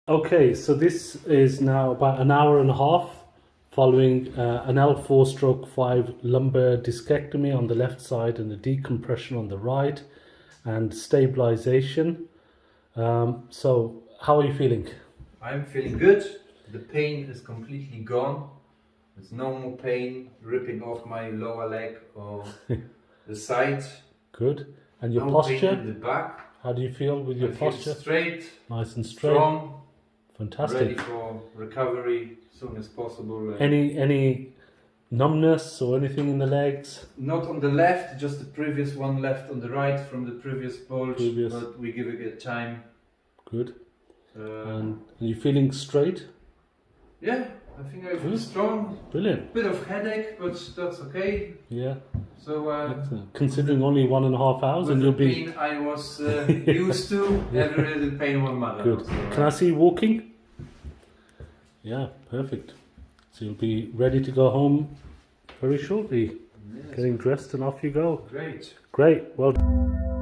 Okay, so this is now about an hour and a half following an L4/5 lumbar discectomy on the left side and a decompression on the right and stabilisation. So how are you feeling? I'm feeling good. The pain is completely gone. There's no more pain ripping off my lower leg or the side. Good. And your No posture? pain in the back. How do you feel with your I feel posture? straight, Nice and straight. strong, Fantastic. ready for recovery as soon as possible. Any numbness or anything in the legs? Not on the left, just the previous one left on the right from the previous bulge, Previous. but we give it a time. Good. And are you feeling straight? Yeah, I think I feel strong. Brilliant. Bit of headache, but that's okay. Yeah. So Excellent. Considering only 1.5 hours, and with you'll the be pain I was used to, every little pain won't matter. good. So, Can I see you walking? Yeah, perfect. So you'll be ready to go home very shortly. yes. Getting dressed and off you go. Great. Great. Well done.